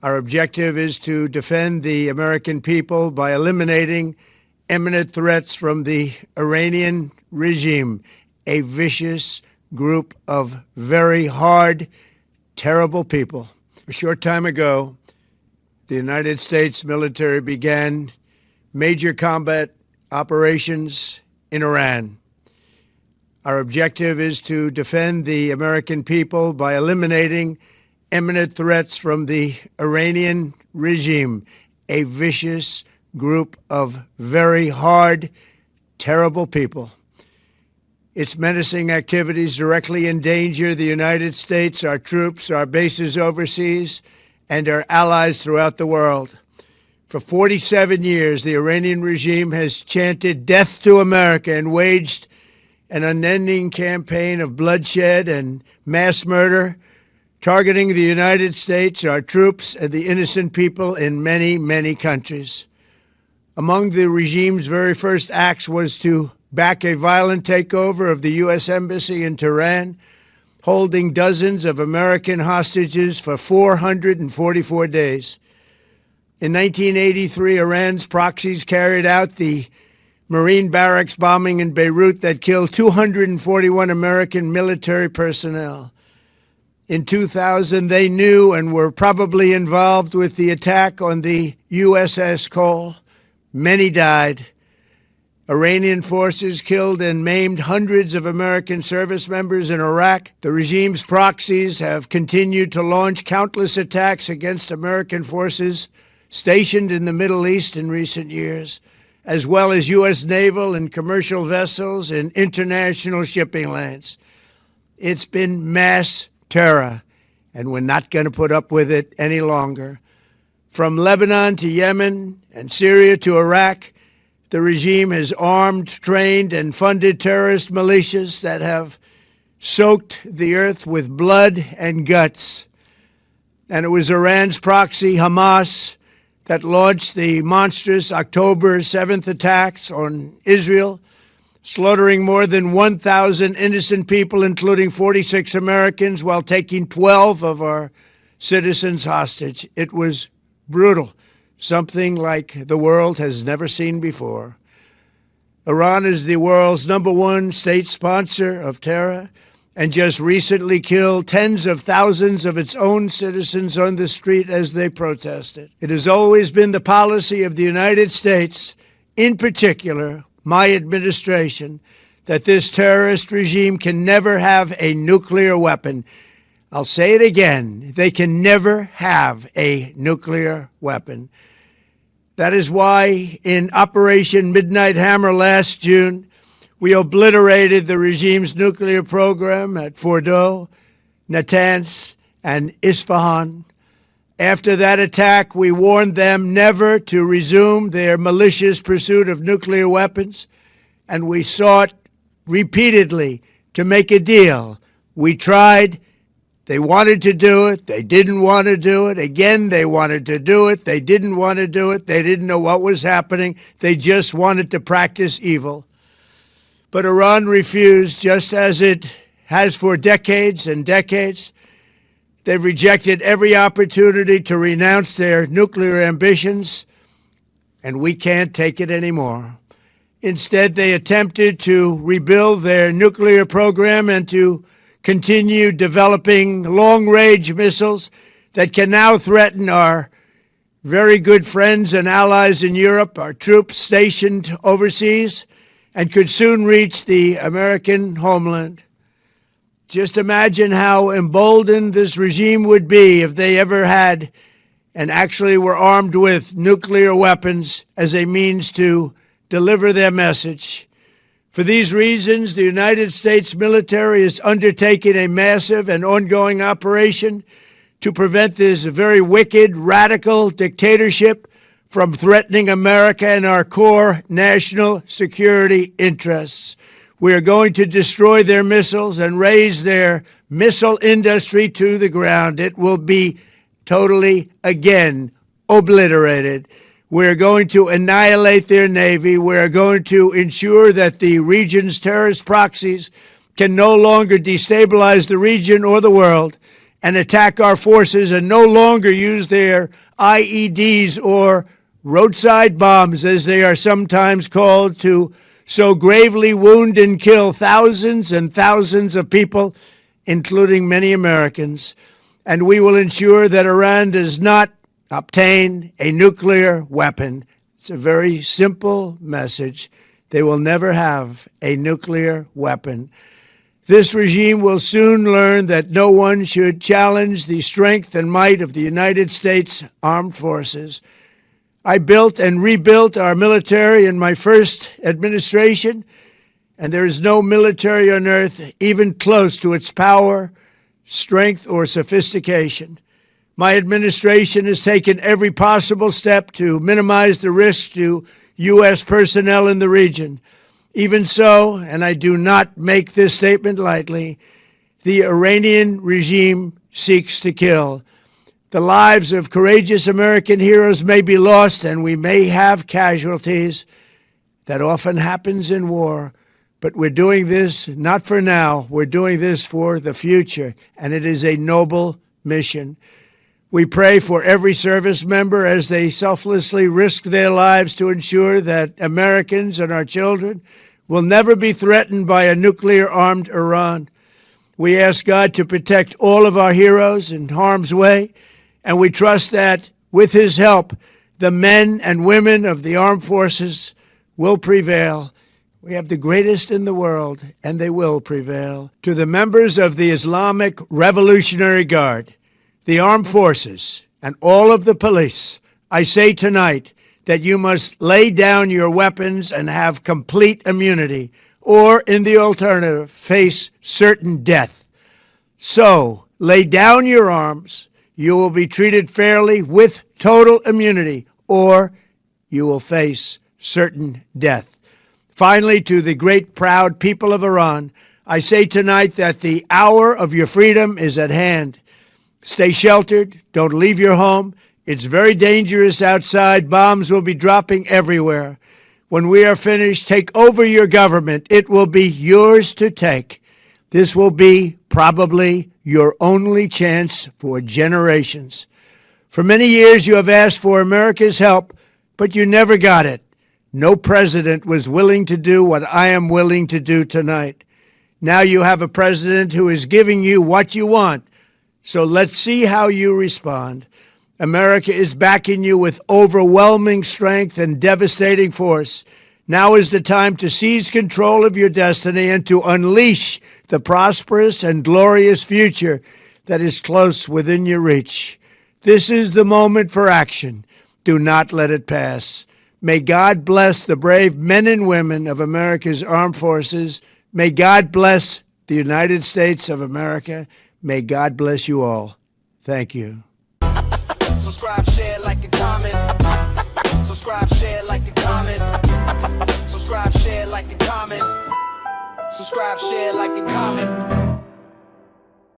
Our objective is to defend the American people by eliminating imminent threats from the Iranian regime, a vicious group of very hard, terrible people. A short time ago, the United States military began major combat operations in Iran. Our objective is to defend the American people by eliminating imminent threats from the Iranian regime, a vicious group of very hard, terrible people. Its menacing activities directly endanger the United States, our troops, our bases overseas, and our allies throughout the world. For 47 years, the Iranian regime has chanted death to America and waged an unending campaign of bloodshed and mass murder, targeting the United States, our troops, and the innocent people in many, many countries. Among the regime's very first acts was to back a violent takeover of the U.S. Embassy in Tehran, holding dozens of American hostages for 444 days. In 1983, Iran's proxies carried out the Marine barracks bombing in Beirut that killed 241 American military personnel. In 2000, they knew and were probably involved with the attack on the USS Cole. Many died. Iranian forces killed and maimed hundreds of American service members in Iraq. The regime's proxies have continued to launch countless attacks against American forces stationed in the Middle East in recent years, as well as U.S. naval and commercial vessels in international shipping lanes. It's been mass terror, and we're not going to put up with it any longer. From Lebanon to Yemen and Syria to Iraq, the regime has armed, trained, and funded terrorist militias that have soaked the earth with blood and guts. And it was Iran's proxy, Hamas, that launched the monstrous October 7th attacks on Israel, slaughtering more than 1,000 innocent people, including 46 Americans, while taking 12 of our citizens hostage. It was brutal, something like the world has never seen before. Iran is the world's #1 state sponsor of terror and just recently killed tens of thousands of its own citizens on the street as they protested. It has always been the policy of the United States, in particular, my administration, that this terrorist regime can never have a nuclear weapon. I'll say it again, they can never have a nuclear weapon. That is why in Operation Midnight Hammer last June, we obliterated the regime's nuclear program at Fordow, Natanz, and Isfahan. After that attack, we warned them never to resume their malicious pursuit of nuclear weapons, and we sought repeatedly to make a deal. We tried. They wanted to do it. They didn't want to do it. Again, they wanted to do it. They didn't want to do it. They didn't know what was happening. They just wanted to practice evil. But Iran refused, just as it has for decades and decades. They've rejected every opportunity to renounce their nuclear ambitions, and we can't take it anymore. Instead, they attempted to rebuild their nuclear program and to continue developing long-range missiles that can now threaten our very good friends and allies in Europe, our troops stationed overseas, and could soon reach the American homeland. Just imagine how emboldened this regime would be if they ever had and actually were armed with nuclear weapons as a means to deliver their message. For these reasons, the United States military is undertaking a massive and ongoing operation to prevent this very wicked, radical dictatorship from threatening America and our core national security interests. We are going to destroy their missiles and raise their missile industry to the ground. It will be totally, again, obliterated. We're going to annihilate their Navy. We're going to ensure that the region's terrorist proxies can no longer destabilize the region or the world. and attack our forces and no longer use their IEDs or roadside bombs, as they are sometimes called, to so gravely wound and kill thousands and thousands of people, including many Americans. And we will ensure that Iran does not obtain a nuclear weapon. It's a very simple message. They will never have a nuclear weapon. This regime will soon learn that no one should challenge the strength and might of the United States Armed Forces. I built and rebuilt our military in my first administration, and there is no military on earth even close to its power, strength, or sophistication. My administration has taken every possible step to minimize the risk to U.S. personnel in the region. Even so, and I do not make this statement lightly, the Iranian regime seeks to kill. The lives of courageous American heroes may be lost, and we may have casualties. That often happens in war. But we're doing this not for now. We're doing this for the future, and it is a noble mission. We pray for every service member as they selflessly risk their lives to ensure that Americans and our children will never be threatened by a nuclear-armed Iran. We ask God to protect all of our heroes in harm's way, and we trust that, with His help, the men and women of the armed forces will prevail. We have the greatest in the world, and they will prevail. To the members of the Islamic Revolutionary Guard, the armed forces, and all of the police, I say tonight that you must lay down your weapons and have complete immunity, or, in the alternative, face certain death. So, lay down your arms. You will be treated fairly with total immunity, or you will face certain death. Finally, to the great proud people of Iran, I say tonight that the hour of your freedom is at hand. Stay sheltered. Don't leave your home. It's very dangerous outside. Bombs will be dropping everywhere. When we are finished, take over your government. It will be yours to take. This will be probably your only chance for generations. For many years, you have asked for America's help, but you never got it. No president was willing to do what I am willing to do tonight. Now you have a president who is giving you what you want. So let's see how you respond. America is backing you with overwhelming strength and devastating force. Now is the time to seize control of your destiny and to unleash the prosperous and glorious future that is close within your reach. This is the moment for action. Do not let it pass. May God bless the brave men and women of America's armed forces. May God bless the United States of America. May God bless you all. Thank you. Subscribe, share, like, and comment. Subscribe, share, like, and comment. Subscribe, share, like, and comment. Subscribe, share, like, and comment.